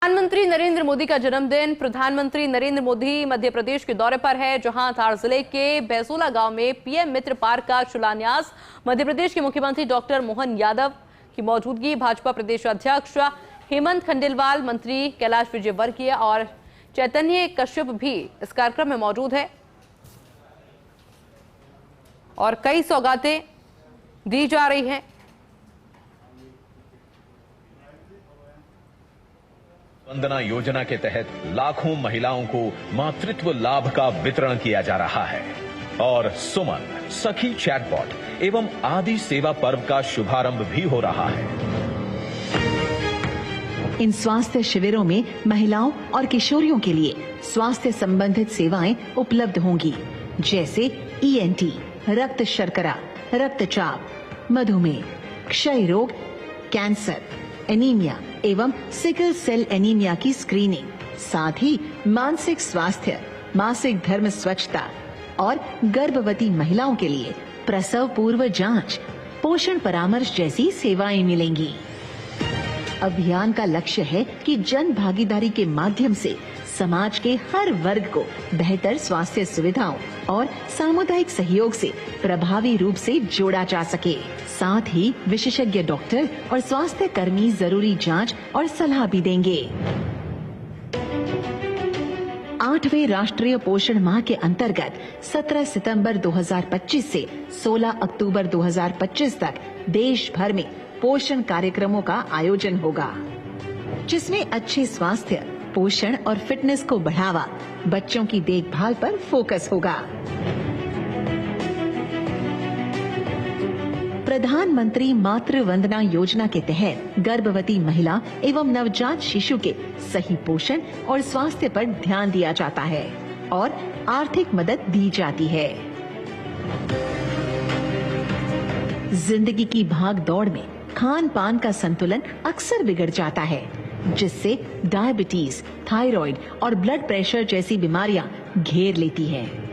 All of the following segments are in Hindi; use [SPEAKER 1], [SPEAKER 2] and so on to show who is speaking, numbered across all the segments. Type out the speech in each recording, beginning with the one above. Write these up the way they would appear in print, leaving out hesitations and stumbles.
[SPEAKER 1] प्रधानमंत्री नरेंद्र मोदी का जन्मदिन। प्रधानमंत्री नरेंद्र मोदी मध्य प्रदेश के दौरे पर है, जहां धार जिले के बैसोला गांव में पीएम मित्र पार्क का शिलान्यास मध्य प्रदेश के मुख्यमंत्री डॉक्टर मोहन यादव की मौजूदगी, भाजपा प्रदेश अध्यक्ष हेमंत खंडेलवाल, मंत्री कैलाश विजयवर्गीय और चैतन्य कश्यप भी इस कार्यक्रम में मौजूद है और कई सौगातें दी जा रही हैं।
[SPEAKER 2] वंदना योजना के तहत लाखों महिलाओं को मातृत्व लाभ का वितरण किया जा रहा है और सुमन सखी चैटबॉट एवं आदि सेवा पर्व का शुभारंभ भी हो रहा है।
[SPEAKER 3] इन स्वास्थ्य शिविरों में महिलाओं और किशोरियों के लिए स्वास्थ्य संबंधित सेवाएं उपलब्ध होंगी, जैसे ईएनटी, रक्त शर्करा, रक्तचाप, मधुमेह, क्षय रोग, कैंसर, एनीमिया एवं सिकल सेल एनीमिया की स्क्रीनिंग, साथ ही मानसिक स्वास्थ्य, मासिक धर्म स्वच्छता और गर्भवती महिलाओं के लिए प्रसव पूर्व जांच, पोषण परामर्श जैसी सेवाएं मिलेंगी। अभियान का लक्ष्य है कि जन भागीदारी के माध्यम से समाज के हर वर्ग को बेहतर स्वास्थ्य सुविधाओं और सामुदायिक सहयोग से प्रभावी रूप से जोड़ा जा सके। साथ ही विशेषज्ञ डॉक्टर और स्वास्थ्य कर्मी जरूरी जांच और सलाह भी देंगे। 8वें राष्ट्रीय पोषण माह के अंतर्गत 17 सितंबर 2025 से 16 अक्टूबर 2025 तक देश भर में पोषण कार्यक्रमों का आयोजन होगा, जिसमें अच्छे स्वास्थ्य, पोषण और फिटनेस को बढ़ावा, बच्चों की देखभाल पर फोकस होगा। प्रधानमंत्री मातृ वंदना योजना के तहत गर्भवती महिला एवं नवजात शिशु के सही पोषण और स्वास्थ्य पर ध्यान दिया जाता है और आर्थिक मदद दी जाती है। जिंदगी की भाग दौड़ में खान पान का संतुलन अक्सर बिगड़ जाता है, जिससे डायबिटीज, थायराइड और ब्लड प्रेशर जैसी बीमारियां घेर लेती हैं।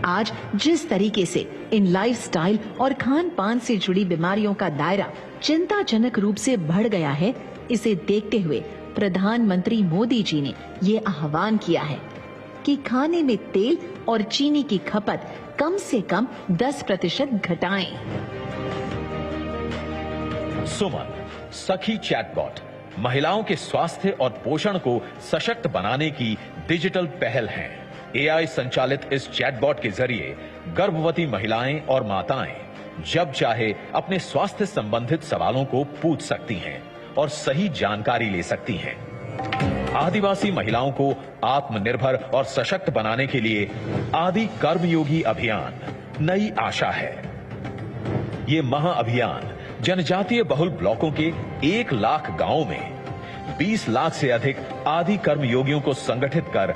[SPEAKER 3] आज जिस तरीके से इन लाइफस्टाइल और खान पान से जुड़ी बीमारियों का दायरा चिंताजनक रूप से बढ़ गया है, इसे देखते हुए प्रधानमंत्री मोदी जी ने ये आह्वान किया है कि खाने में तेल और चीनी की खपत कम से कम 10% घटाएं।
[SPEAKER 2] सुमन सखी चैटबॉट महिलाओं के स्वास्थ्य और पोषण को सशक्त बनाने की डिजिटल पहल है। एआई संचालित इस चैटबॉट के जरिए गर्भवती महिलाएं और माताएं जब चाहे अपने स्वास्थ्य संबंधित सवालों को पूछ सकती हैं और सही जानकारी ले सकती हैं। आदिवासी महिलाओं को आत्मनिर्भर और सशक्त बनाने के लिए आदि कर्मयोगी अभियान नई आशा है। ये महाअभियान जनजातीय बहुल ब्लॉकों के 1 लाख गांवों में 20 लाख से अधिक आदि कर्मयोगियों को संगठित कर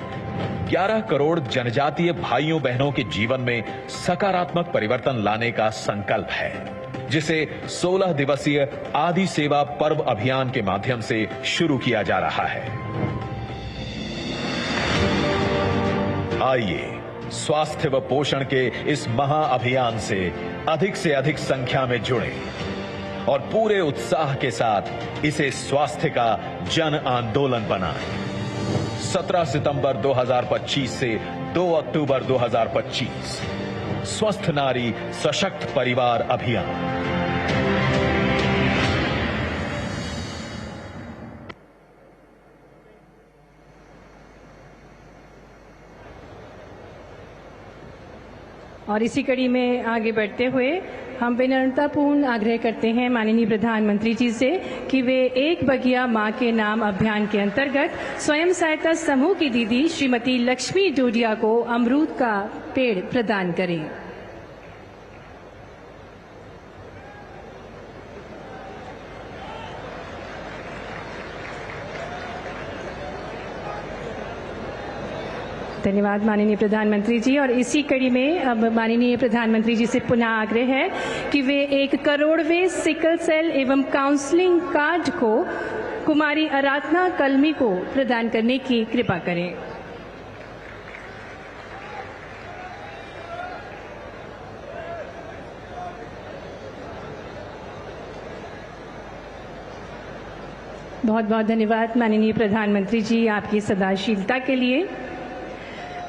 [SPEAKER 2] 11 करोड़ जनजातीय भाइयों बहनों के जीवन में सकारात्मक परिवर्तन लाने का संकल्प है, जिसे 16 दिवसीय आदि सेवा पर्व अभियान के माध्यम से शुरू किया जा रहा है। आइए स्वास्थ्य व पोषण के इस महाअभियान से अधिक संख्या में जुड़ें और पूरे उत्साह के साथ इसे स्वास्थ्य का जन आंदोलन बनाएं। 17 सितंबर 2025 से 2 अक्टूबर 2025 स्वस्थ नारी सशक्त परिवार अभियान।
[SPEAKER 4] और इसी कड़ी में आगे बढ़ते हुए हम विनम्रतापूर्ण आग्रह करते हैं माननीय प्रधानमंत्री जी से कि वे एक बगिया मां के नाम अभियान के अंतर्गत स्वयं सहायता समूह की दीदी श्रीमती लक्ष्मी डोडिया को अमरूद का पेड़ प्रदान करें। धन्यवाद माननीय प्रधानमंत्री जी। और इसी कड़ी में अब माननीय प्रधानमंत्री जी से पुनः आग्रह है कि वे 1 करोड़वें सिकल सेल एवं काउंसलिंग कार्ड को कुमारी आराधना कलमी को प्रदान करने की कृपा करें। बहुत बहुत धन्यवाद माननीय प्रधानमंत्री जी आपकी सदाशीलता के लिए।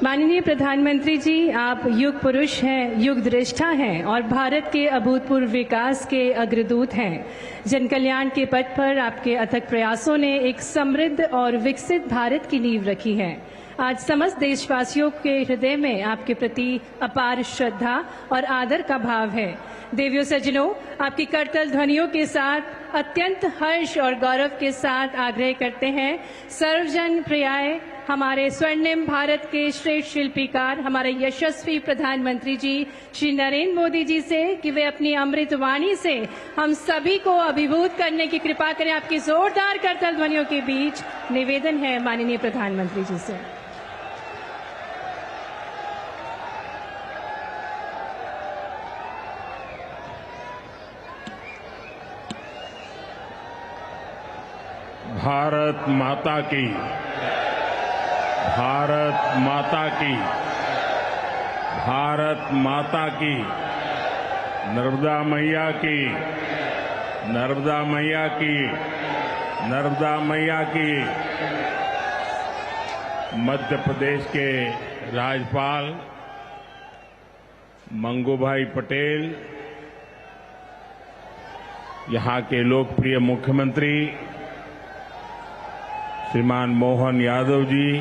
[SPEAKER 4] माननीय प्रधानमंत्री जी, आप युग पुरुष हैं, युग दृष्टा हैं और भारत के अभूतपूर्व विकास के अग्रदूत हैं। जन कल्याण के पथ पर आपके अथक प्रयासों ने एक समृद्ध और विकसित भारत की नींव रखी है। आज समस्त देशवासियों के हृदय में आपके प्रति अपार श्रद्धा और आदर का भाव है। देवियों सज्जनों, आपकी करतल ध्वनियों के साथ अत्यंत हर्ष और गौरव के साथ आग्रह करते हैं सर्वजन प्रियाय हमारे स्वर्णिम भारत के श्रेष्ठ शिल्पीकार हमारे यशस्वी प्रधानमंत्री जी श्री नरेंद्र मोदी जी से कि वे अपनी अमृत वाणी से हम सभी को अभिभूत करने की कृपा करें। आपकी जोरदार करतल ध्वनियों के बीच निवेदन है माननीय प्रधानमंत्री जी से।
[SPEAKER 5] भारत माता की, भारत माता की, भारत माता की, नर्मदा मैया की, नर्मदा मैया की, नर्मदा मैया की। मध्य प्रदेश के राज्यपाल मंगूभाई पटेल, यहाँ के लोकप्रिय मुख्यमंत्री श्रीमान मोहन यादव जी,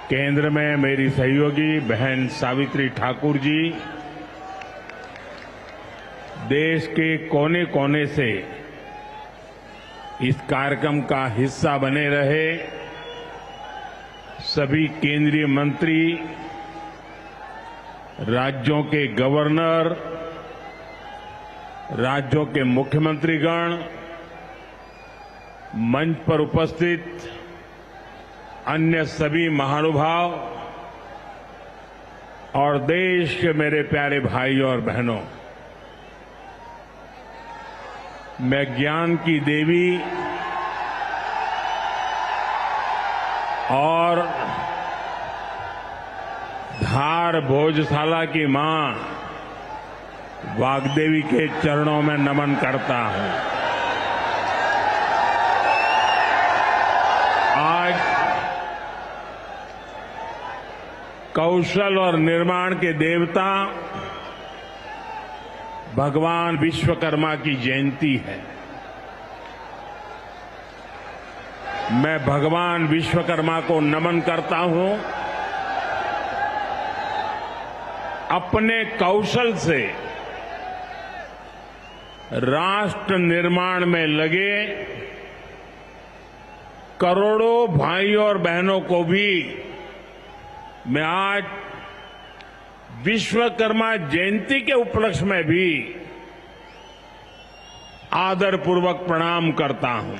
[SPEAKER 5] केंद्र में मेरी सहयोगी बहन सावित्री ठाकुर जी, देश के कोने कोने से इस कार्यक्रम का हिस्सा बने रहे सभी केंद्रीय मंत्री, राज्यों के गवर्नर, राज्यों के मुख्यमंत्रीगण, मंच पर उपस्थित अन्य सभी महानुभाव और देश के मेरे प्यारे भाइयों और बहनों, मैं ज्ञान की देवी और धार भोजशाला की मां वाग्देवी के चरणों में नमन करता हूं। आज कौशल और निर्माण के देवता भगवान विश्वकर्मा की जयंती है। मैं भगवान विश्वकर्मा को नमन करता हूं। अपने कौशल से राष्ट्र निर्माण में लगे करोड़ों भाइयों और बहनों को भी मैं आज विश्वकर्मा जयंती के उपलक्ष्य में भी आदरपूर्वक प्रणाम करता हूं।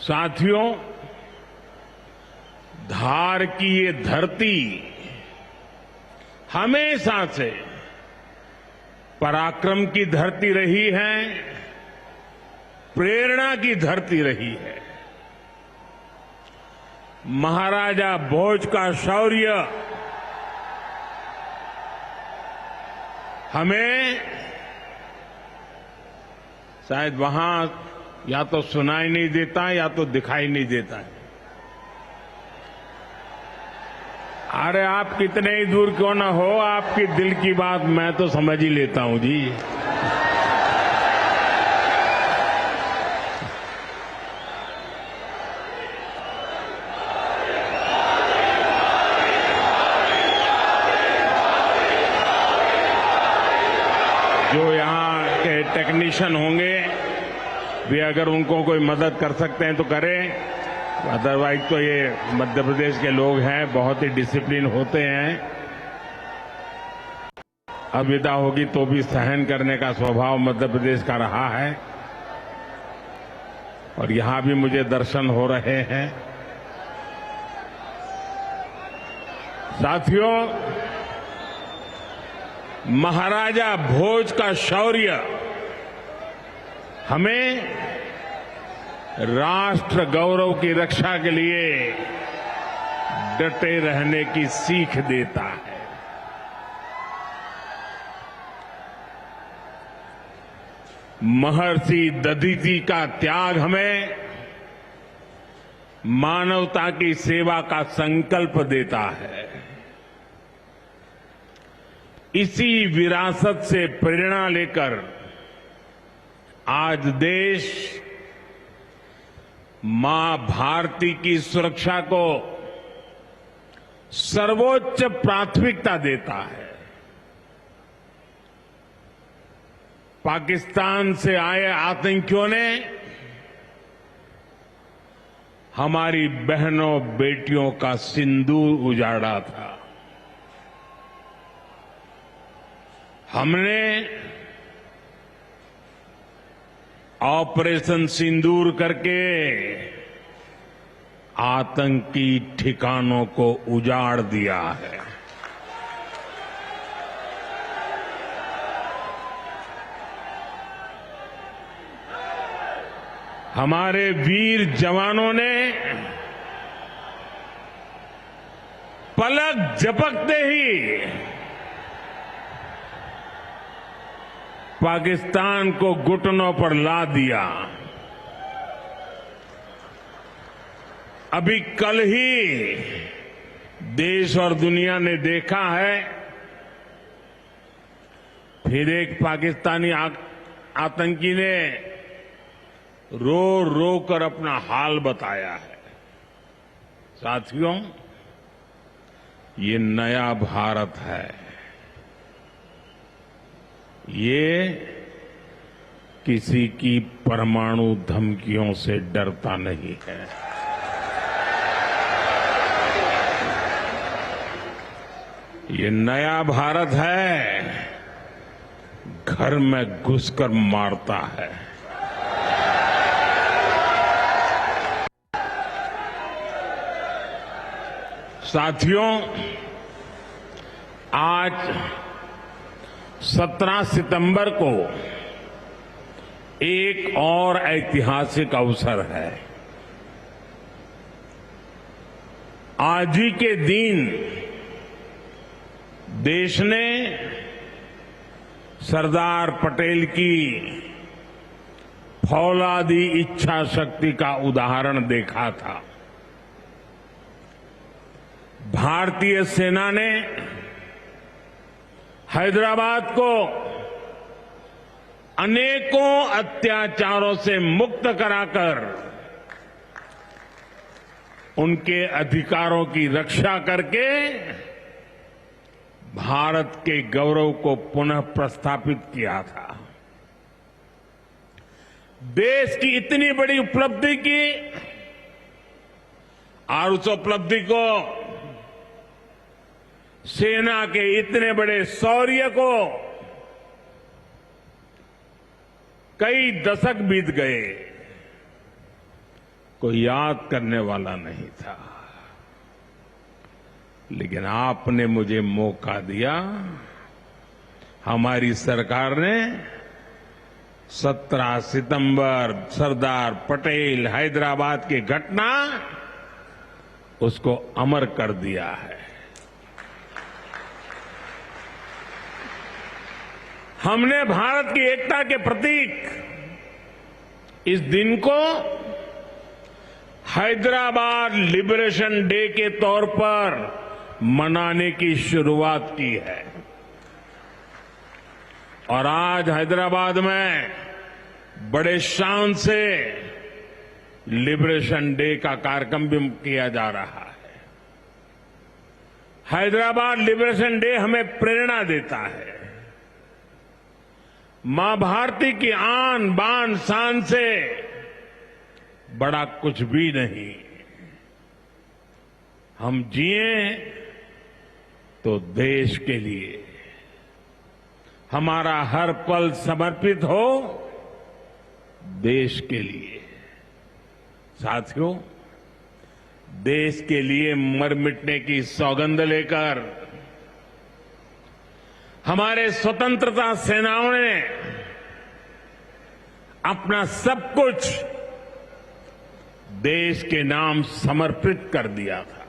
[SPEAKER 5] साथियों, धार की ये धरती हमेशा से पराक्रम की धरती रही है, प्रेरणा की धरती रही है। महाराजा भोज का शौर्य हमें शायद वहां या तो सुनाई नहीं देता या तो दिखाई नहीं देता है। अरे आप कितने ही दूर क्यों ना हो, आपकी दिल की बात मैं तो समझ ही लेता हूं जी। जो यहाँ के टेक्नीशियन होंगे वे अगर उनको कोई मदद कर सकते हैं तो करें, अदरवाइज तो ये मध्य प्रदेश के लोग हैं, बहुत ही डिसिप्लिन होते हैं। अब विदा होगी तो भी सहन करने का स्वभाव मध्य प्रदेश का रहा है और यहां भी मुझे दर्शन हो रहे हैं। साथियों, महाराजा भोज का शौर्य हमें राष्ट्र गौरव की रक्षा के लिए डटे रहने की सीख देता है। महर्षि दधीचि का त्याग हमें मानवता की सेवा का संकल्प देता है। इसी विरासत से प्रेरणा लेकर आज देश मां भारती की सुरक्षा को सर्वोच्च प्राथमिकता देता है। पाकिस्तान से आए आतंकियों ने हमारी बहनों बेटियों का सिंदूर उजाड़ा था। हमने ऑपरेशन सिंदूर करके आतंकी ठिकानों को उजाड़ दिया है। हमारे वीर जवानों ने पलक झपकते ही पाकिस्तान को घुटनों पर ला दिया। अभी कल ही देश और दुनिया ने देखा है, फिर एक पाकिस्तानी आतंकी ने रो रो कर अपना हाल बताया है। साथियों, ये नया भारत है। ये किसी की परमाणु धमकियों से डरता नहीं है। ये नया भारत है, घर में घुसकर मारता है। साथियों, आज 17 सितंबर को एक और ऐतिहासिक अवसर है। आज ही के दिन देश ने सरदार पटेल की फौलादी इच्छा शक्ति का उदाहरण देखा था। भारतीय सेना ने हैदराबाद को अनेकों अत्याचारों से मुक्त कराकर उनके अधिकारों की रक्षा करके भारत के गौरव को पुनः प्रस्थापित किया था। देश की इतनी बड़ी उपलब्धि की और उस उपलब्धि को सेना के इतने बड़े शौर्य को कई दशक बीत गए, कोई याद करने वाला नहीं था। लेकिन आपने मुझे मौका दिया। हमारी सरकार ने 17 सितंबर सरदार पटेल हैदराबाद की घटना उसको अमर कर दिया है। हमने भारत की एकता के प्रतीक इस दिन को हैदराबाद लिबरेशन डे के तौर पर मनाने की शुरुआत की है। और आज हैदराबाद में बड़े शान से लिबरेशन डे का कार्यक्रम भी किया जा रहा है। हैदराबाद लिबरेशन डे हमें प्रेरणा देता है। मां भारती की आन बान शान से बड़ा कुछ भी नहीं। हम जिए तो देश के लिए, हमारा हर पल समर्पित हो देश के लिए। साथियों, देश के लिए मर मिटने की सौगंध लेकर हमारे स्वतंत्रता सेनाओं ने अपना सब कुछ देश के नाम समर्पित कर दिया था।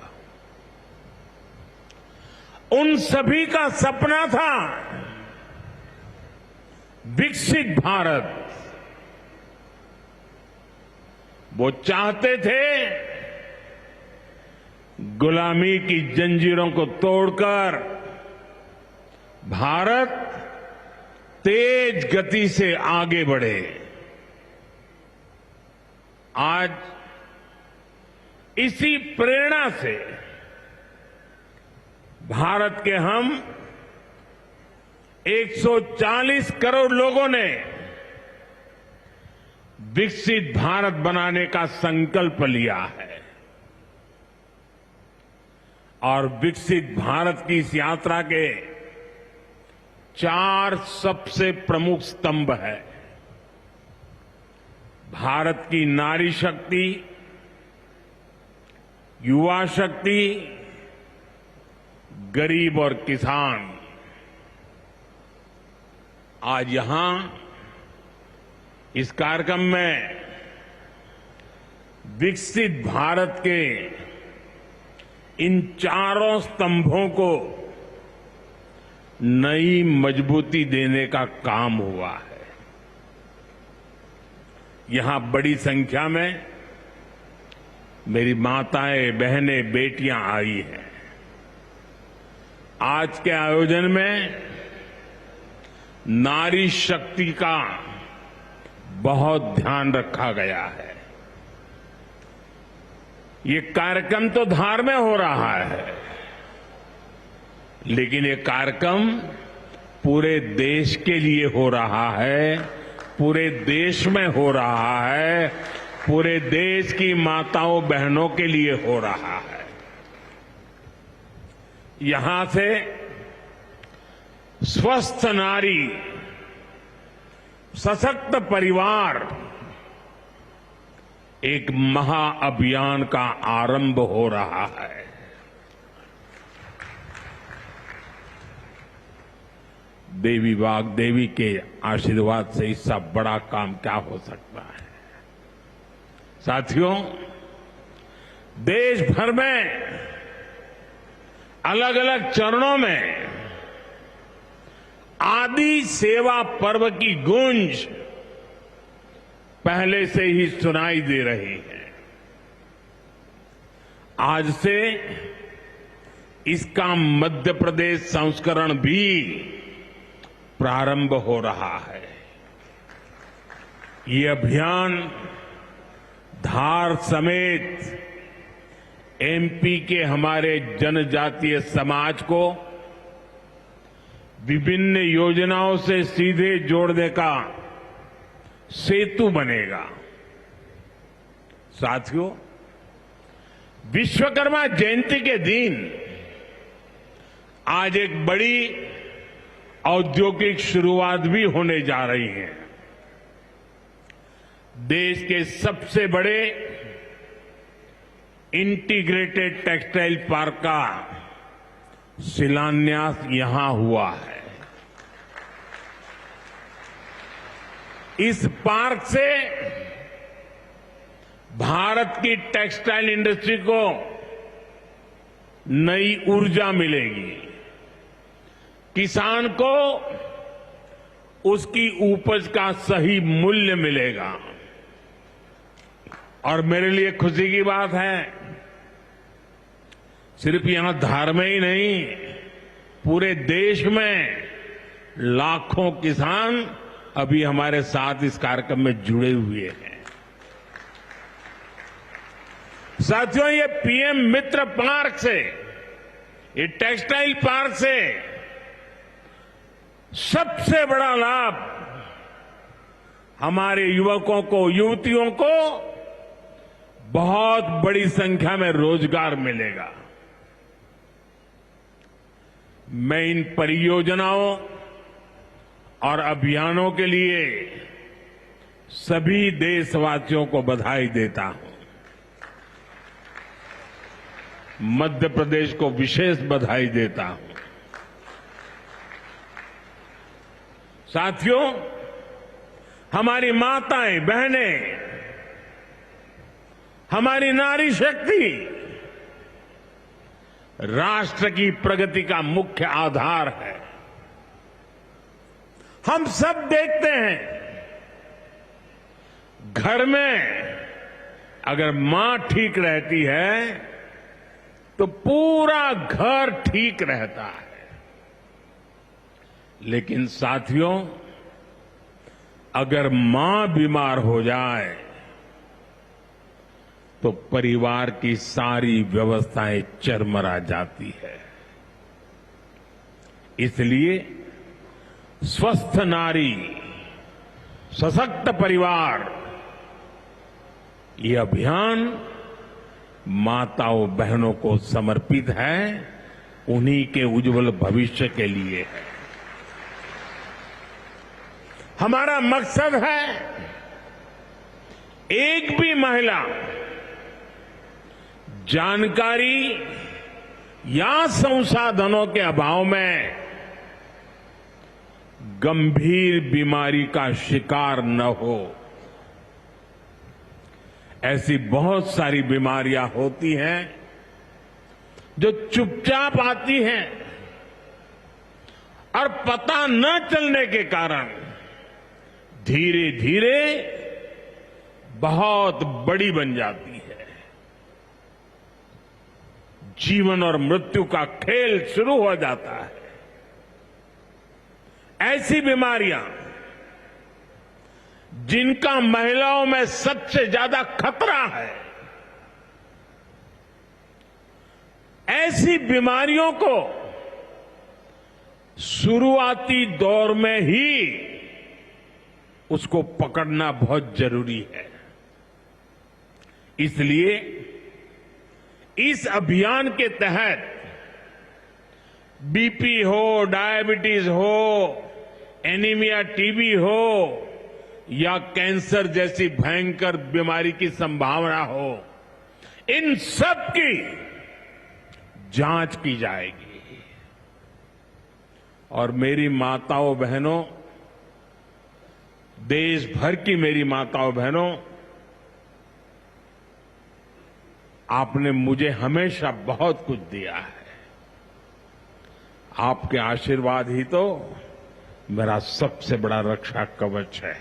[SPEAKER 5] उन सभी का सपना था विकसित भारत, वो चाहते थे गुलामी की जंजीरों को तोड़कर भारत तेज गति से आगे बढ़े। आज इसी प्रेरणा से भारत के हम 140 करोड़ लोगों ने विकसित भारत बनाने का संकल्प लिया है और विकसित भारत की इस यात्रा के 4 सबसे प्रमुख स्तंभ है। भारत की नारी शक्ति, युवा शक्ति, गरीब और किसान। आज यहां इस कार्यक्रम में विकसित भारत के इन 4 स्तंभों को नई मजबूती देने का काम हुआ है। यहां बड़ी संख्या में मेरी माताएं, बहनें, बेटियां आई हैं। आज के आयोजन में नारी शक्ति का बहुत ध्यान रखा गया है। ये कार्यक्रम तो धार में हो रहा है, लेकिन ये कार्यक्रम पूरे देश के लिए हो रहा है, पूरे देश में हो रहा है, पूरे देश की माताओं बहनों के लिए हो रहा है। यहां से स्वस्थ नारी, सशक्त परिवार एक महाअभियान का आरंभ हो रहा है। देवी वाग्देवी के आशीर्वाद से इससे बड़ा काम क्या हो सकता है। साथियों, देश भर में अलग अलग चरणों में आदि सेवा पर्व की गूंज पहले से ही सुनाई दे रही है। आज से इसका मध्य प्रदेश संस्करण भी प्रारंभ हो रहा है। ये अभियान धार समेत एमपी के हमारे जनजातीय समाज को विभिन्न योजनाओं से सीधे जोड़ने का सेतु बनेगा। साथियों, विश्वकर्मा जयंती के दिन आज एक बड़ी औद्योगिक शुरुआत भी होने जा रही है। देश के सबसे बड़े इंटीग्रेटेड टेक्सटाइल पार्क का शिलान्यास यहां हुआ है। इस पार्क से भारत की टेक्सटाइल इंडस्ट्री को नई ऊर्जा मिलेगी, किसान को उसकी उपज का सही मूल्य मिलेगा। और मेरे लिए खुशी की बात है, सिर्फ यहां धार में ही नहीं, पूरे देश में लाखों किसान अभी हमारे साथ इस कार्यक्रम में जुड़े हुए हैं। साथियों, ये पीएम मित्र पार्क से, ये टेक्सटाइल पार्क से सबसे बड़ा लाभ हमारे युवकों को, युवतियों को बहुत बड़ी संख्या में रोजगार मिलेगा। मैं इन परियोजनाओं और अभियानों के लिए सभी देशवासियों को बधाई देता हूं। मध्य प्रदेश को विशेष बधाई देता हूं। साथियों, हमारी माताएं, बहनें, हमारी नारी शक्ति राष्ट्र की प्रगति का मुख्य आधार है। हम सब देखते हैं, घर में अगर मां ठीक रहती है तो पूरा घर ठीक रहता है। लेकिन साथियों, अगर मां बीमार हो जाए तो परिवार की सारी व्यवस्थाएं चरमरा जाती है। इसलिए स्वस्थ नारी, सशक्त परिवार, ये अभियान माताओं बहनों को समर्पित है, उन्हीं के उज्जवल भविष्य के लिए है। हमारा मकसद है एक भी महिला जानकारी या संसाधनों के अभाव में गंभीर बीमारी का शिकार न हो। ऐसी बहुत सारी बीमारियां होती हैं जो चुपचाप आती हैं और पता न चलने के कारण धीरे धीरे बहुत बड़ी बन जाती है। जीवन और मृत्यु का खेल शुरू हो जाता है। ऐसी बीमारियां जिनका महिलाओं में सबसे ज्यादा खतरा है, ऐसी बीमारियों को शुरुआती दौर में ही उसको पकड़ना बहुत जरूरी है। इसलिए इस अभियान के तहत बीपी हो, डायबिटीज हो, एनीमिया, टीबी हो या कैंसर जैसी भयंकर बीमारी की संभावना हो, इन सब की जांच की जाएगी। और मेरी माताओं बहनों, देश भर की मेरी माताओं बहनों, आपने मुझे हमेशा बहुत कुछ दिया है। आपके आशीर्वाद ही तो मेरा सबसे बड़ा रक्षा कवच है।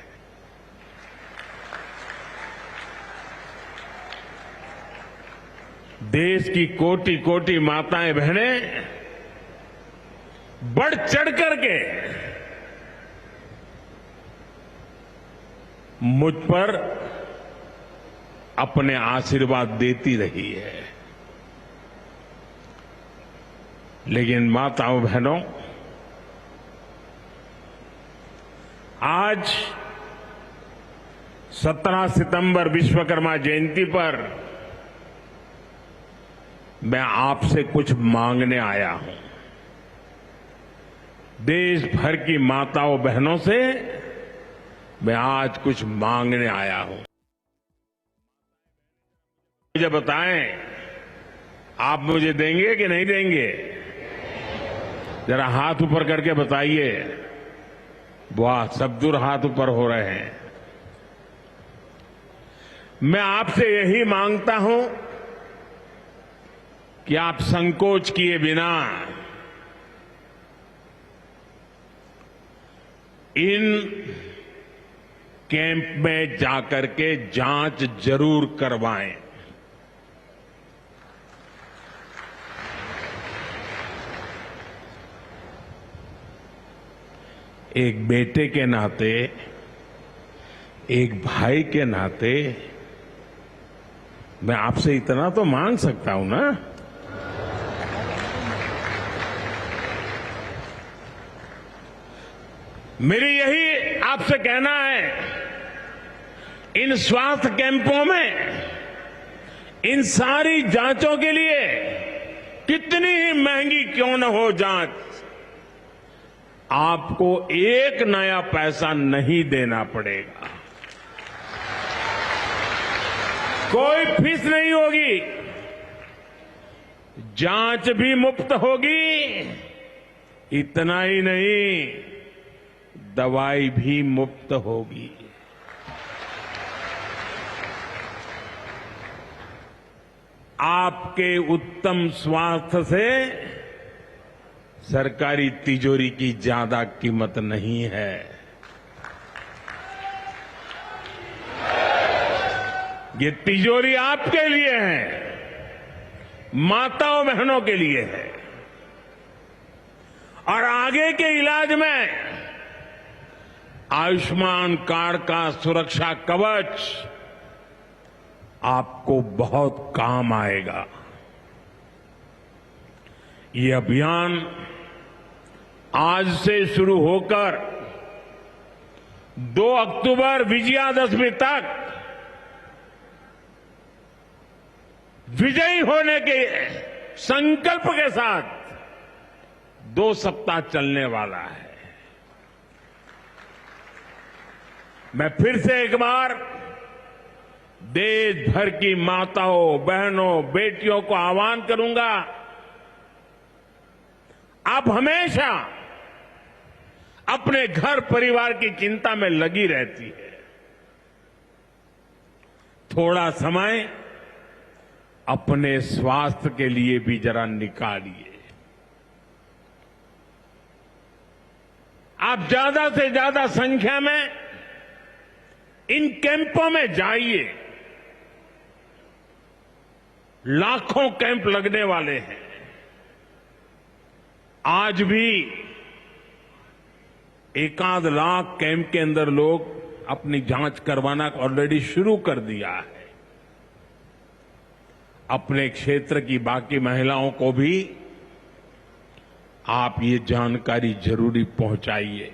[SPEAKER 5] देश की कोटि कोटि माताएं बहनें बढ़ चढ़ करके मुझ पर अपने आशीर्वाद देती रही है। लेकिन माताओं बहनों, आज 17 सितंबर विश्वकर्मा जयंती पर मैं आपसे कुछ मांगने आया हूं। देश भर की माताओं बहनों से मैं आज कुछ मांगने आया हूं। मुझे बताएं, आप मुझे देंगे कि नहीं देंगे? जरा हाथ ऊपर करके बताइए। वाह, सब दूर हाथ ऊपर हो रहे हैं। मैं आपसे यही मांगता हूं कि आप संकोच किए बिना इन कैंप में जाकर के जांच जरूर करवाएं। एक बेटे के नाते, एक भाई के नाते मैं आपसे इतना तो मांग सकता हूं ना। मेरी यही आपसे कहना है, इन स्वास्थ्य कैंपों में इन सारी जांचों के लिए कितनी ही महंगी क्यों न हो जांच, आपको एक नया पैसा नहीं देना पड़ेगा। कोई फीस नहीं होगी, जांच भी मुफ्त होगी। इतना ही नहीं, दवाई भी मुफ्त होगी। आपके उत्तम स्वास्थ्य से सरकारी तिजोरी की ज्यादा कीमत नहीं है। ये तिजोरी आपके लिए है, माताओं बहनों के लिए है। और आगे के इलाज में आयुष्मान कार्ड का सुरक्षा कवच आपको बहुत काम आएगा। ये अभियान आज से शुरू होकर 2 अक्टूबर विजयादशमी तक विजयी होने के संकल्प के साथ 2 सप्ताह चलने वाला है। मैं फिर से एक बार देश भर की माताओं, बहनों, बेटियों को आह्वान करूंगा, आप हमेशा अपने घर परिवार की चिंता में लगी रहती है। थोड़ा समय अपने स्वास्थ्य के लिए भी जरा निकालिए। आप ज्यादा से ज्यादा संख्या में इन कैंपों में जाइए। लाखों कैंप लगने वाले हैं। आज भी 1 लाख कैंप के अंदर लोग अपनी जांच करवाना ऑलरेडी शुरू कर दिया है। अपने क्षेत्र की बाकी महिलाओं को भी आप ये जानकारी जरूरी पहुंचाइए।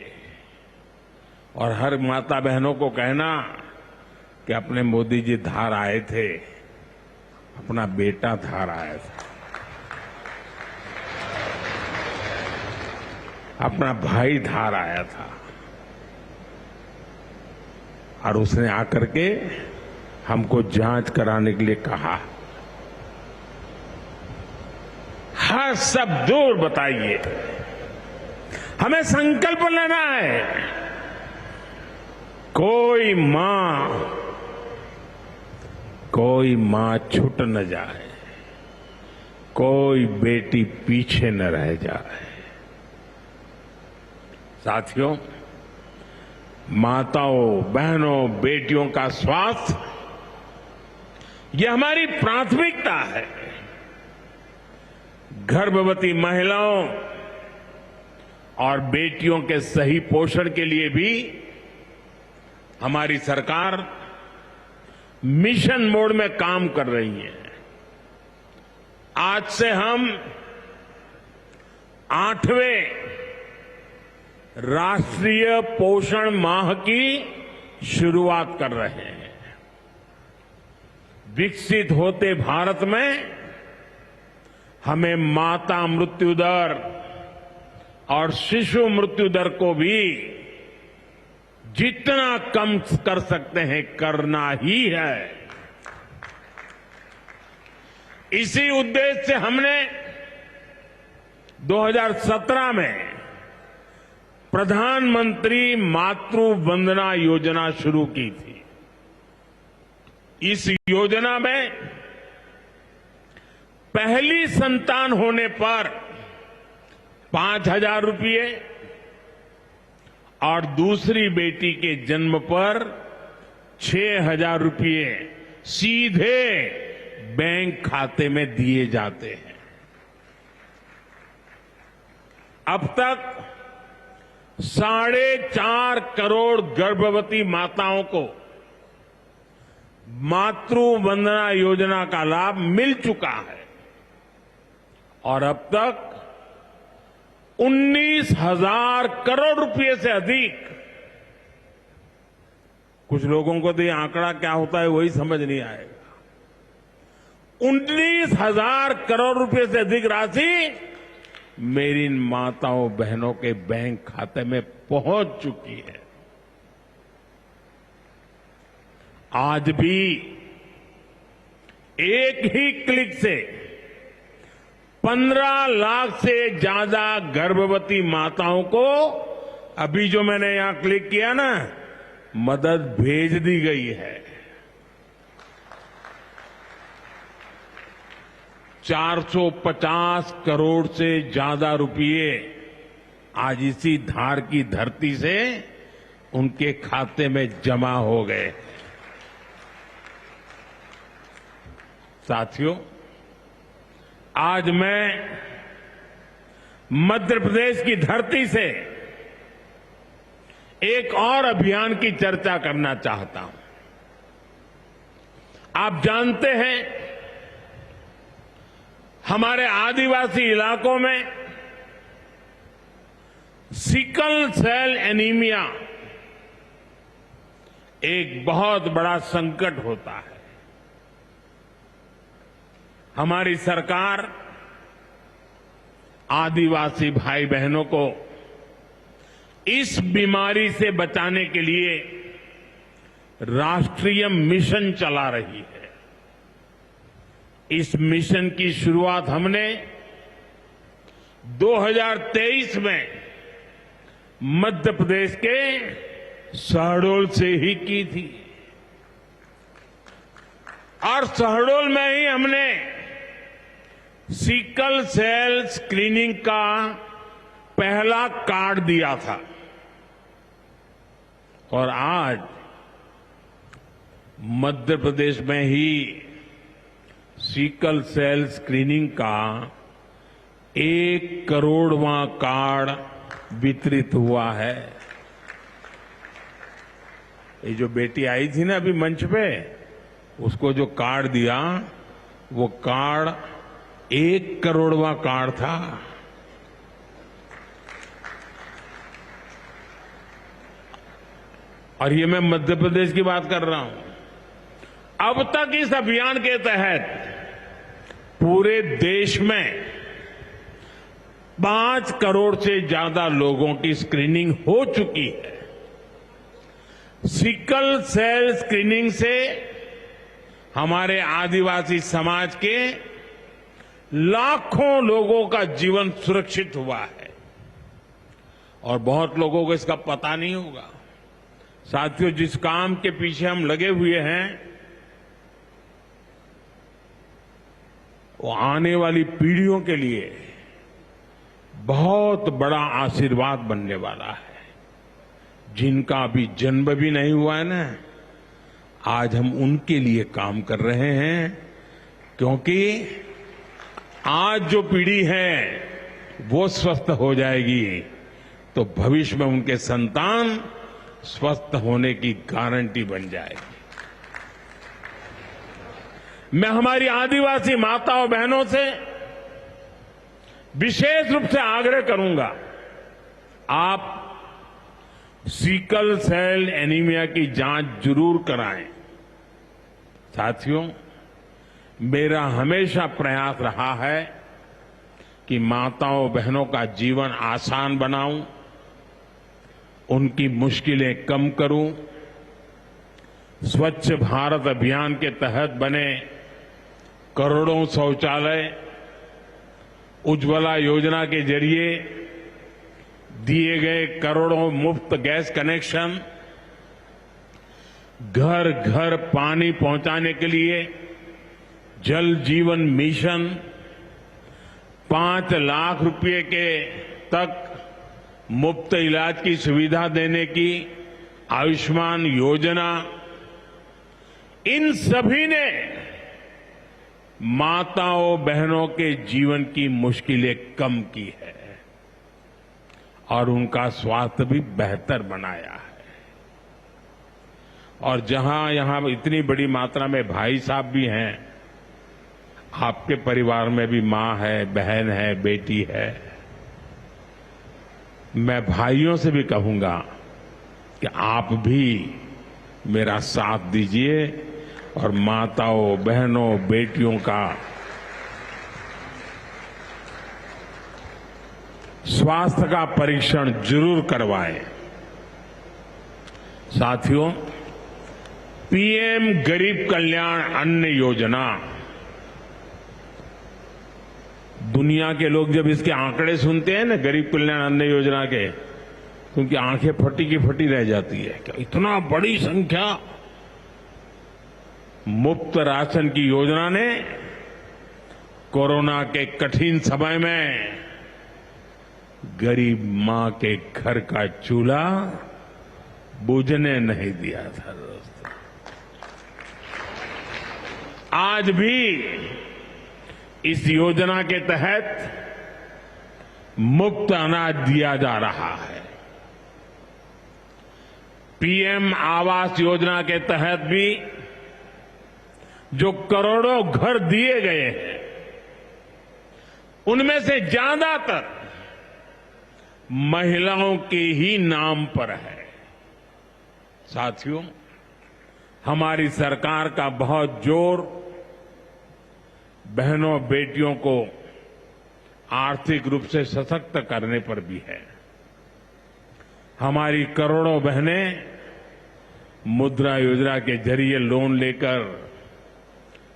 [SPEAKER 5] और हर माता बहनों को कहना कि अपने मोदी जी धार आए थे, अपना बेटा धार आया था, अपना भाई धार आया था, और उसने आकर के हमको जांच कराने के लिए कहा। हर सब दूर बताइए। हमें संकल्प लेना है। कोई मां छूट न जाए, कोई बेटी पीछे न रह जाए। साथियों, माताओं, बहनों, बेटियों का स्वास्थ्य ये हमारी प्राथमिकता है। गर्भवती महिलाओं और बेटियों के सही पोषण के लिए भी हमारी सरकार मिशन मोड में काम कर रही है। आज से हम 8वें राष्ट्रीय पोषण माह की शुरुआत कर रहे हैं। विकसित होते भारत में हमें माता मृत्यु दर और शिशु मृत्यु दर को भी जितना कम कर सकते हैं करना ही है। इसी उद्देश्य से हमने 2017 में प्रधानमंत्री मातृ वंदना योजना शुरू की थी। इस योजना में पहली संतान होने पर 5,000 रुपये और दूसरी बेटी के जन्म पर 6,000 रुपये सीधे बैंक खाते में दिए जाते हैं। अब तक 4.5 करोड़ गर्भवती माताओं को मातृ वंदना योजना का लाभ मिल चुका है और अब तक 19,000 करोड़ रुपए से अधिक, कुछ लोगों को तो ये आंकड़ा क्या होता है वही समझ नहीं आएगा, 19,000 करोड़ रुपए से अधिक राशि मेरी माताओं बहनों के बैंक खाते में पहुंच चुकी है। आज भी एक ही क्लिक से 15 लाख से ज्यादा गर्भवती माताओं को अभी जो मैंने यहां क्लिक किया ना, मदद भेज दी गई है। 450 करोड़ से ज्यादा रुपये आज इसी धार की धरती से उनके खाते में जमा हो गए। साथियों, आज मैं मध्य प्रदेश की धरती से एक और अभियान की चर्चा करना चाहता हूं। आप जानते हैं, हमारे आदिवासी इलाकों में सिकल सेल एनीमिया एक बहुत बड़ा संकट होता है। हमारी सरकार आदिवासी भाई बहनों को इस बीमारी से बचाने के लिए राष्ट्रीय मिशन चला रही है। इस मिशन की शुरुआत हमने 2023 में मध्य प्रदेश के शहडोल से ही की थी और शहडोल में ही हमने सिकल सेल स्क्रीनिंग का पहला कार्ड दिया था और आज मध्य प्रदेश में ही सिकल सेल स्क्रीनिंग का 1 करोड़वां कार्ड वितरित हुआ है। ये जो बेटी आई थी ना अभी मंच पे, उसको जो कार्ड दिया वो कार्ड 1 करोड़वां कार्ड था। और ये मैं मध्य प्रदेश की बात कर रहा हूं। अब तक इस अभियान के तहत पूरे देश में 5 करोड़ से ज्यादा लोगों की स्क्रीनिंग हो चुकी है। सिकल सेल स्क्रीनिंग से हमारे आदिवासी समाज के लाखों लोगों का जीवन सुरक्षित हुआ है और बहुत लोगों को इसका पता नहीं होगा। साथियों, जिस काम के पीछे हम लगे हुए हैं वो आने वाली पीढ़ियों के लिए बहुत बड़ा आशीर्वाद बनने वाला है। जिनका अभी जन्म भी नहीं हुआ है ना, आज हम उनके लिए काम कर रहे हैं, क्योंकि आज जो पीढ़ी है वो स्वस्थ हो जाएगी तो भविष्य में उनके संतान स्वस्थ होने की गारंटी बन जाएगी। मैं हमारी आदिवासी माताओं बहनों से विशेष रूप से आग्रह करूंगा, आप सिकल सेल एनीमिया की जांच जरूर कराएं। साथियों, मेरा हमेशा प्रयास रहा है कि माताओं बहनों का जीवन आसान बनाऊं, उनकी मुश्किलें कम करूं। स्वच्छ भारत अभियान के तहत बने करोड़ों शौचालय, उज्ज्वला योजना के जरिए दिए गए करोड़ों मुफ्त गैस कनेक्शन, घर घर पानी पहुंचाने के लिए जल जीवन मिशन, 5 लाख रुपए के तक मुफ्त इलाज की सुविधा देने की आयुष्मान योजना, इन सभी ने माताओं बहनों के जीवन की मुश्किलें कम की है और उनका स्वास्थ्य भी बेहतर बनाया है। और जहां यहां इतनी बड़ी मात्रा में भाई साहब भी हैं, आपके परिवार में भी मां है, बहन है, बेटी है, मैं भाइयों से भी कहूंगा कि आप भी मेरा साथ दीजिए और माताओं बहनों बेटियों का स्वास्थ्य का परीक्षण जरूर करवाएं। साथियों, पीएम गरीब कल्याण अन्न योजना, दुनिया के लोग जब इसके आंकड़े सुनते हैं ना गरीब कल्याण अन्न योजना के, तो उनकी आंखें फटी की फटी रह जाती है। क्या इतना बड़ी संख्या! मुफ्त राशन की योजना ने कोरोना के कठिन समय में गरीब मां के घर का चूल्हा बुझने नहीं दिया था। दोस्तों, आज भी इस योजना के तहत मुफ्त अनाज दिया जा रहा है। पीएम आवास योजना के तहत भी जो करोड़ों घर दिए गए हैं, उनमें से ज्यादातर महिलाओं के ही नाम पर है। साथियों, हमारी सरकार का बहुत जोर बहनों बेटियों को आर्थिक रूप से सशक्त करने पर भी है। हमारी करोड़ों बहनें मुद्रा योजना के जरिए लोन लेकर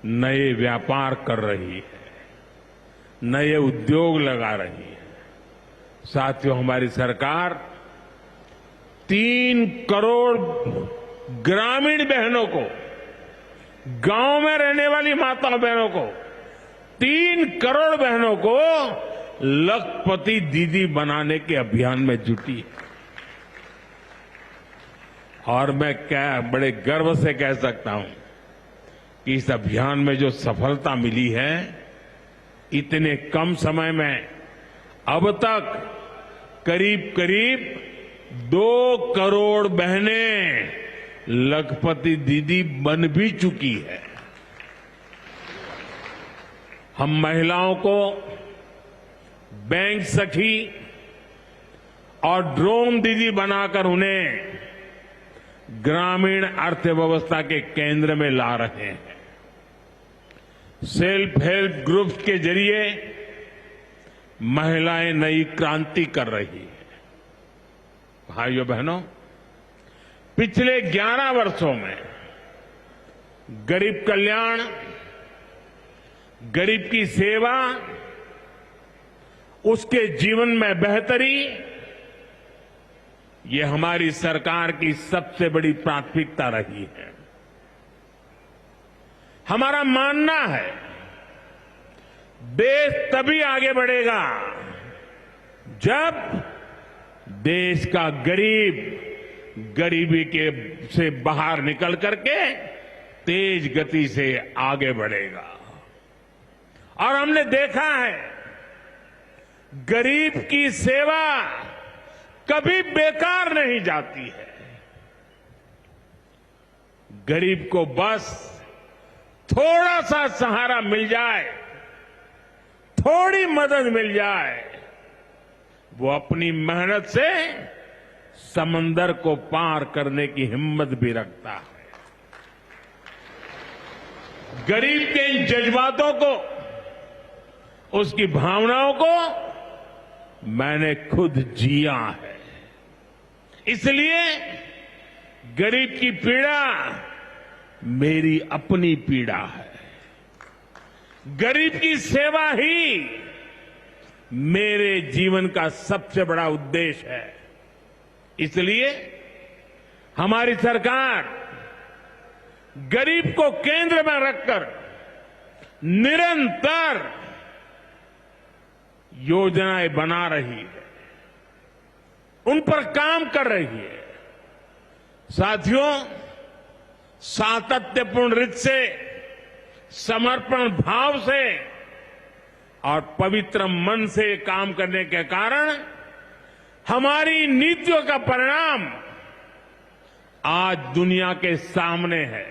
[SPEAKER 5] नए व्यापार कर रही है, नए उद्योग लगा रही है। साथियों, हमारी सरकार 3 करोड़ ग्रामीण बहनों को, गांव में रहने वाली माताओं बहनों को, 3 करोड़ बहनों को लखपति दीदी बनाने के अभियान में जुटी है। और मैं बड़े गर्व से कह सकता हूं कि इस अभियान में जो सफलता मिली है, इतने कम समय में अब तक करीब करीब 2 करोड़ बहनें लखपति दीदी बन भी चुकी है। हम महिलाओं को बैंक सखी और ड्रोन दीदी बनाकर उन्हें ग्रामीण अर्थव्यवस्था के केंद्र में ला रहे हैं। सेल्फ हेल्प ग्रुप्स के जरिए महिलाएं नई क्रांति कर रही है। भाइयों बहनों, पिछले 11 वर्षों में गरीब कल्याण, गरीब की सेवा, उसके जीवन में बेहतरी, ये हमारी सरकार की सबसे बड़ी प्राथमिकता रही है। हमारा मानना है, देश तभी आगे बढ़ेगा जब देश का गरीब गरीबी से बाहर निकल करके तेज गति से आगे बढ़ेगा। और हमने देखा है, गरीब की सेवा कभी बेकार नहीं जाती है। गरीब को बस थोड़ा सा सहारा मिल जाए, थोड़ी मदद मिल जाए, वो अपनी मेहनत से समंदर को पार करने की हिम्मत भी रखता है। गरीब के इन जज्बातों को, उसकी भावनाओं को मैंने खुद जिया है। इसलिए गरीब की पीड़ा मेरी अपनी पीड़ा है। गरीब की सेवा ही मेरे जीवन का सबसे बड़ा उद्देश्य है। इसलिए हमारी सरकार गरीब को केंद्र में रखकर निरंतर योजनाएं बना रही है, उन पर काम कर रही है। साथियों, सातत्यपूर्ण रीत से, समर्पण भाव से और पवित्र मन से काम करने के कारण हमारी नीतियों का परिणाम आज दुनिया के सामने है।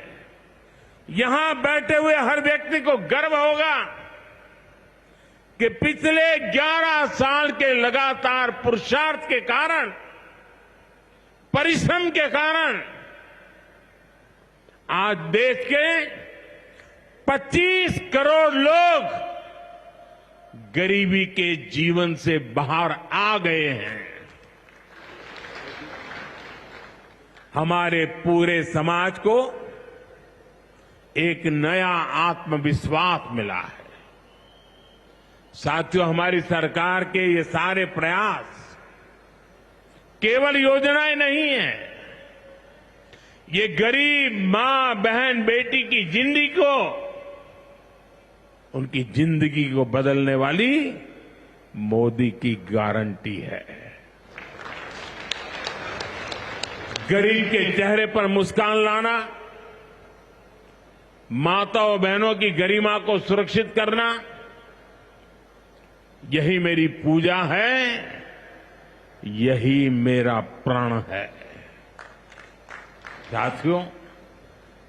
[SPEAKER 5] यहां बैठे हुए हर व्यक्ति को गर्व होगा कि पिछले 11 साल के लगातार पुरुषार्थ के कारण, परिश्रम के कारण आज देश के 25 करोड़ लोग गरीबी के जीवन से बाहर आ गए हैं। हमारे पूरे समाज को एक नया आत्मविश्वास मिला है। साथियों, हमारी सरकार के ये सारे प्रयास केवल योजनाएं नहीं है, ये गरीब मां, बहन, बेटी की जिंदगी को, उनकी जिंदगी को बदलने वाली मोदी की गारंटी है। गरीब के चेहरे पर मुस्कान लाना, माताओं बहनों की गरिमा को सुरक्षित करना, यही मेरी पूजा है, यही मेरा प्रण है। साथियों,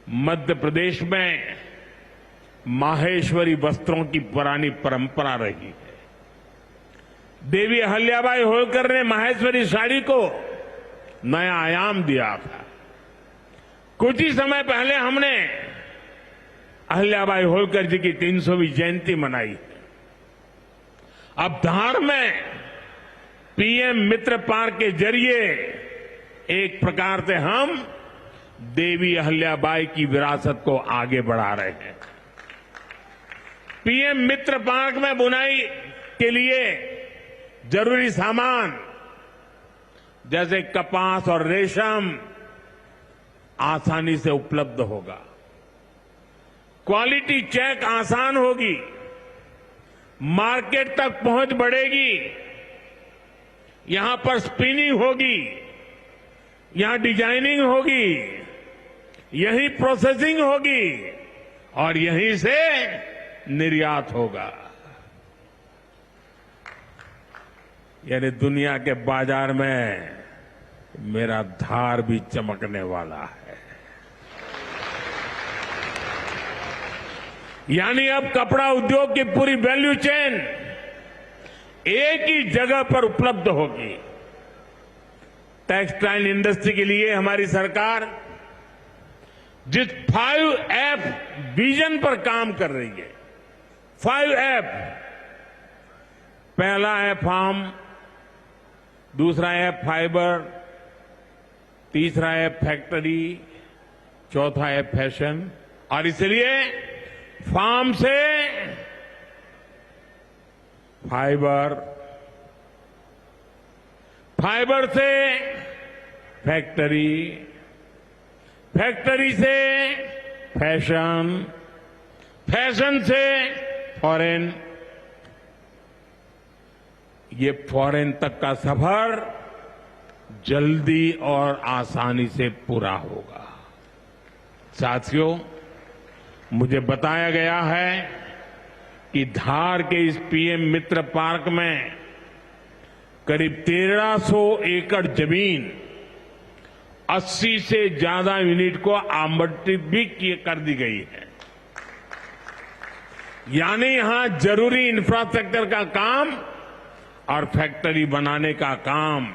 [SPEAKER 5] मध्य प्रदेश में माहेश्वरी वस्त्रों की पुरानी परंपरा रही है। देवी अहिल्याबाई होलकर ने माहेश्वरी साड़ी को नया आयाम दिया था। कुछ ही समय पहले हमने अहिल्याबाई होलकर जी की 300वीं जयंती मनाई है। अब धार में पीएम मित्र पार्क के जरिए एक प्रकार से हम देवी अहिल्याबाई की विरासत को आगे बढ़ा रहे हैं। पीएम मित्र पार्क में बुनाई के लिए जरूरी सामान जैसे कपास और रेशम आसानी से उपलब्ध होगा। क्वालिटी चेक आसान होगी, मार्केट तक पहुंच बढ़ेगी, यहां पर स्पिनिंग होगी, यहां डिजाइनिंग होगी, यहीं प्रोसेसिंग होगी और यहीं से निर्यात होगा। यानी दुनिया के बाजार में मेरा धार भी चमकने वाला है। यानी अब कपड़ा उद्योग की पूरी वैल्यू चेन एक ही जगह पर उपलब्ध होगी। टेक्सटाइल इंडस्ट्री के लिए हमारी सरकार जिस 5F विजन पर काम कर रही है, 5F, पहला है फार्म, दूसरा है फाइबर, तीसरा है फैक्ट्री, चौथा है फैशन। और इसलिए फार्म से फाइबर, फाइबर से फैक्ट्री, फैक्ट्री से फैशन, फैशन से फॉरेन, ये फॉरेन तक का सफर जल्दी और आसानी से पूरा होगा। साथियों, मुझे बताया गया है कि धार के इस पीएम मित्र पार्क में करीब 1300 एकड़ जमीन 80 से ज्यादा यूनिट को आवंटित भी कर दी गई है। यानी यहां जरूरी इंफ्रास्ट्रक्चर का काम और फैक्ट्री बनाने का काम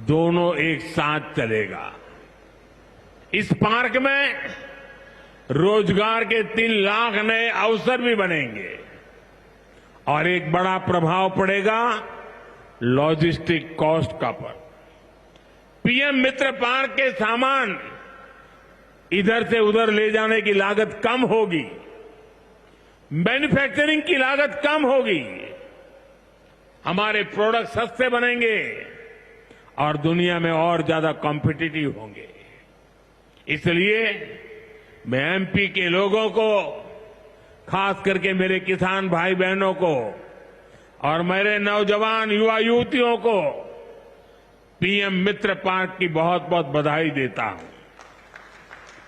[SPEAKER 5] दोनों एक साथ चलेगा। इस पार्क में रोजगार के 3 लाख नए अवसर भी बनेंगे और एक बड़ा प्रभाव पड़ेगा लॉजिस्टिक कॉस्ट का पर। पीएम मित्र पार्क के सामान इधर से उधर ले जाने की लागत कम होगी, मैन्युफैक्चरिंग की लागत कम होगी, हमारे प्रोडक्ट सस्ते बनेंगे और दुनिया में और ज्यादा कॉम्पिटिटिव होंगे। इसलिए मैं एमपी के लोगों को, खास करके मेरे किसान भाई बहनों को और मेरे नौजवान युवा युवतियों को पीएम मित्र पार्क की बहुत बहुत बधाई देता हूं।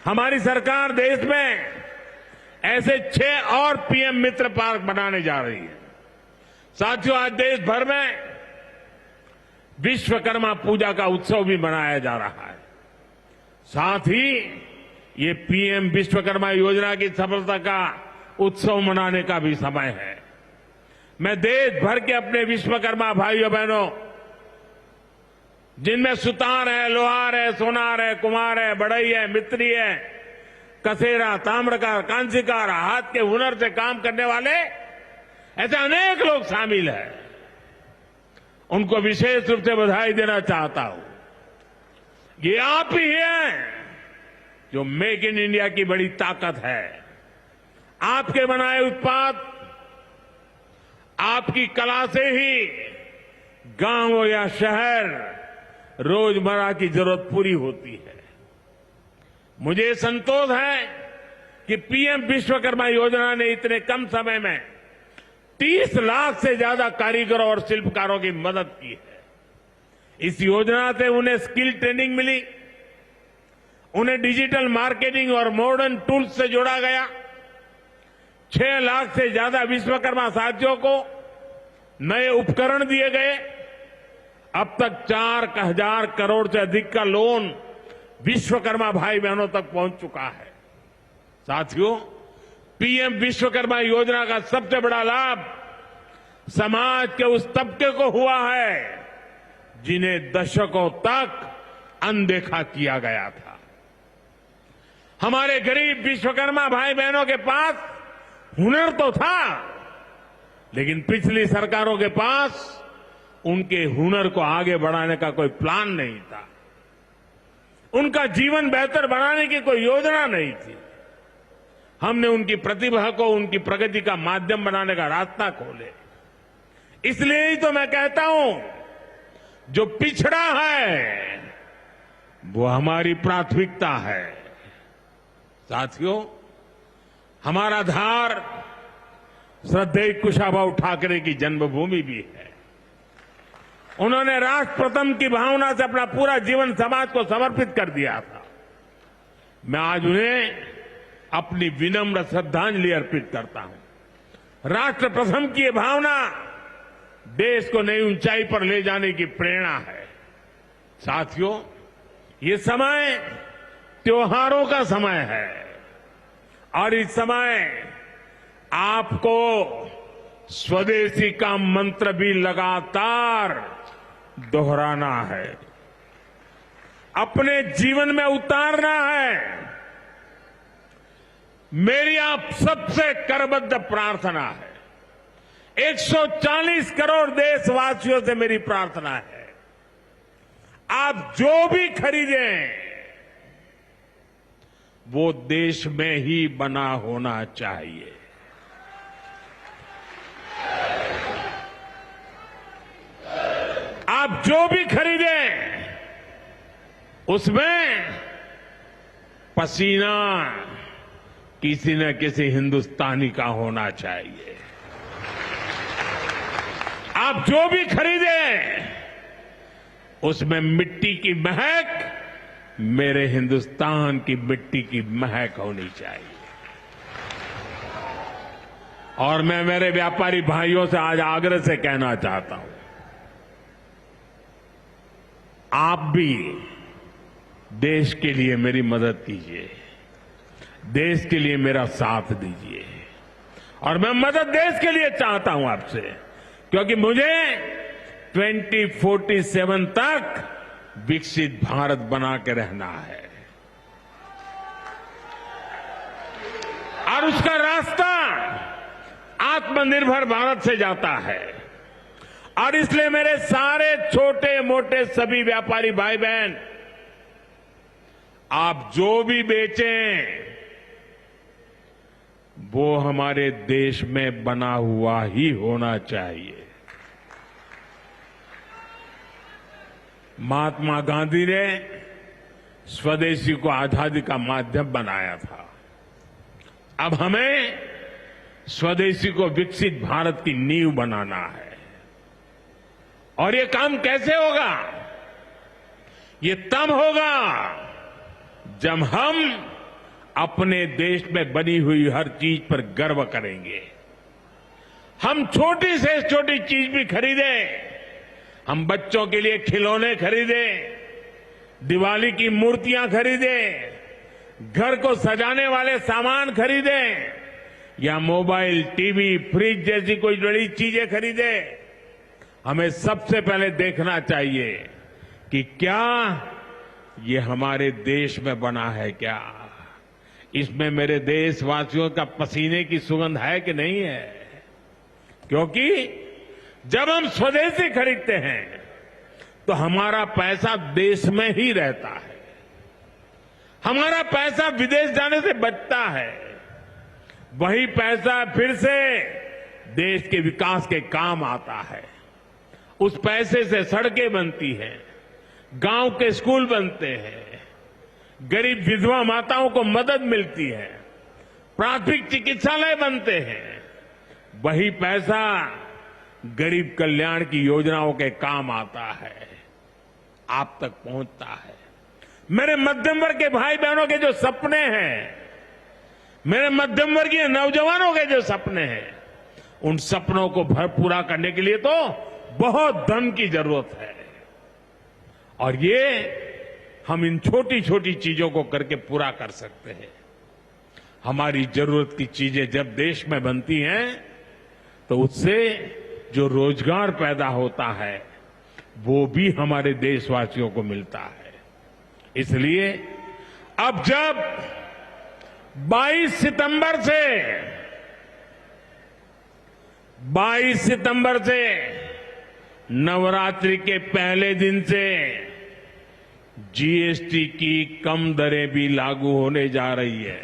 [SPEAKER 5] हमारी सरकार देश में ऐसे 6 और पीएम मित्र पार्क बनाने जा रही है। साथियों, आज देश भर में विश्वकर्मा पूजा का उत्सव भी मनाया जा रहा है। साथ ही ये पीएम विश्वकर्मा योजना की सफलता का उत्सव मनाने का भी समय है। मैं देश भर के अपने विश्वकर्मा भाइयों बहनों, जिनमें सुतार है, लोहार है, सोनार है, कुम्हार है, बढ़ई है, मिस्त्री है, कसेरा, ताम्रकार, कांसीकार, हाथ के हुनर से काम करने वाले ऐसे अनेक लोग शामिल हैं, उनको विशेष रूप से बधाई देना चाहता हूं। ये आप ही हैं जो मेक इन इंडिया की बड़ी ताकत है। आपके बनाए उत्पाद, आपकी कला से ही गांव हो या शहर रोजमर्रा की जरूरत पूरी होती है। मुझे संतोष है कि पीएम विश्वकर्मा योजना ने इतने कम समय में 30 लाख से ज्यादा कारीगरों और शिल्पकारों की मदद की है। इस योजना से उन्हें स्किल ट्रेनिंग मिली उन्हें डिजिटल मार्केटिंग और मॉडर्न टूल्स से जोड़ा गया। 6 लाख से ज्यादा विश्वकर्मा साथियों को नए उपकरण दिए गए। अब तक 4,000 करोड़ से अधिक का लोन विश्वकर्मा भाई बहनों तक पहुंच चुका है। साथियों, पीएम विश्वकर्मा योजना का सबसे बड़ा लाभ समाज के उस तबके को हुआ है जिन्हें दशकों तक अनदेखा किया गया था। हमारे गरीब विश्वकर्मा भाई बहनों के पास हुनर तो था, लेकिन पिछली सरकारों के पास उनके हुनर को आगे बढ़ाने का कोई प्लान नहीं था। उनका जीवन बेहतर बनाने की कोई योजना नहीं थी। हमने उनकी प्रतिभा को उनकी प्रगति का माध्यम बनाने का रास्ता खोले। इसलिए ही तो मैं कहता हूं, जो पिछड़ा है वो हमारी प्राथमिकता है। साथियों, हमारा धार श्रद्धेय कुशाभाऊ ठाकरे की जन्मभूमि भी है। उन्होंने राष्ट्र प्रथम की भावना से अपना पूरा जीवन समाज को समर्पित कर दिया था। मैं आज उन्हें अपनी विनम्र श्रद्धांजलि अर्पित करता हूं। राष्ट्र प्रथम की ये भावना देश को नई ऊंचाई पर ले जाने की प्रेरणा है। साथियों, ये समय त्योहारों का समय है और इस समय आपको स्वदेशी का मंत्र भी लगातार दोहराना है, अपने जीवन में उतारना है। मेरी आप सबसे करबद्ध प्रार्थना है, 140 करोड़ देशवासियों से मेरी प्रार्थना है, आप जो भी खरीदें वो देश में ही बना होना चाहिए। आप जो भी खरीदें उसमें पसीना किसी न किसी हिंदुस्तानी का होना चाहिए। आप जो भी खरीदें उसमें मिट्टी की महक मेरे हिंदुस्तान की मिट्टी की महक होनी चाहिए। और मैं मेरे व्यापारी भाइयों से आज आग्रह से कहना चाहता हूं, आप भी देश के लिए मेरी मदद कीजिए, देश के लिए मेरा साथ दीजिए। और मैं मदद देश के लिए चाहता हूं आपसे, क्योंकि मुझे 2047 तक विकसित भारत बना के रहना है और उसका रास्ता आत्मनिर्भर भारत से जाता है। और इसलिए मेरे सारे छोटे मोटे सभी व्यापारी भाई बहन, आप जो भी बेचें वो हमारे देश में बना हुआ ही होना चाहिए। महात्मा गांधी ने स्वदेशी को आजादी का माध्यम बनाया था। अब हमें स्वदेशी को विकसित भारत की नींव बनाना है। और ये काम कैसे होगा? ये तब होगा जब हम अपने देश में बनी हुई हर चीज पर गर्व करेंगे। हम छोटी से छोटी चीज भी खरीदें, हम बच्चों के लिए खिलौने खरीदें, दिवाली की मूर्तियां खरीदें, घर को सजाने वाले सामान खरीदें या मोबाइल, टीवी, फ्रिज जैसी कोई बड़ी चीजें खरीदें, हमें सबसे पहले देखना चाहिए कि क्या ये हमारे देश में बना है, क्या इसमें मेरे देशवासियों का पसीने की सुगंध है कि नहीं है। क्योंकि जब हम स्वदेशी खरीदते हैं तो हमारा पैसा देश में ही रहता है, हमारा पैसा विदेश जाने से बचता है। वही पैसा फिर से देश के विकास के काम आता है। उस पैसे से सड़कें बनती हैं, गांव के स्कूल बनते हैं, गरीब विधवा माताओं को मदद मिलती है, प्राथमिक चिकित्सालय बनते हैं। वही पैसा गरीब कल्याण की योजनाओं के काम आता है, आप तक पहुंचता है। मेरे मध्यम वर्ग के भाई बहनों के जो सपने हैं, मेरे मध्यम वर्गीय नौजवानों के जो सपने हैं, उन सपनों को पूरा करने के लिए तो बहुत धन की जरूरत है। और ये हम इन छोटी छोटी चीजों को करके पूरा कर सकते हैं। हमारी जरूरत की चीजें जब देश में बनती हैं तो उससे जो रोजगार पैदा होता है वो भी हमारे देशवासियों को मिलता है। इसलिए अब जब 22 सितंबर से नवरात्रि के पहले दिन से जीएसटी की कम दरें भी लागू होने जा रही है,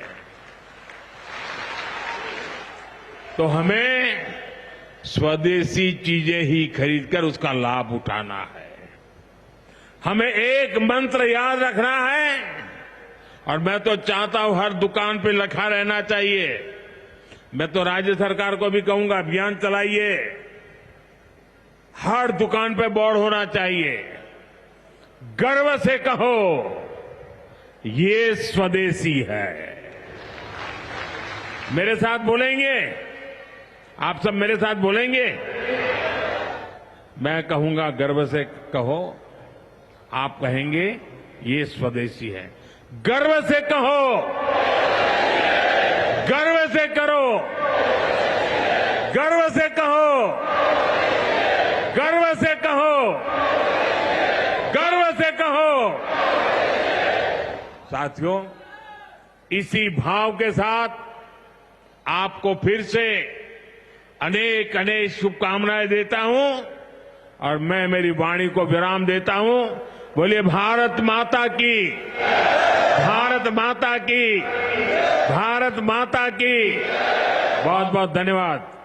[SPEAKER 5] तो हमें स्वदेशी चीजें ही खरीदकर उसका लाभ उठाना है। हमें एक मंत्र याद रखना है, और मैं तो चाहता हूं हर दुकान पे लिखा रहना चाहिए। मैं तो राज्य सरकार को भी कहूंगा, अभियान चलाइए, हर दुकान पे बोर्ड होना चाहिए। गर्व से कहो ये स्वदेशी है। मेरे साथ बोलेंगे? आप सब मेरे साथ बोलेंगे? मैं कहूंगा गर्व से कहो, आप कहेंगे ये स्वदेशी है। गर्व से कहो, गर्व से करो, गर्व से कहो, गर्व से कहो, गर्व से कहो। साथियों, इसी भाव के साथ आपको फिर से अनेक अनेक शुभकामनाएं देता हूं और मैं मेरी वाणी को विराम देता हूं। बोलिए भारत माता की, भारत माता की, भारत माता की। बहुत बहुत धन्यवाद।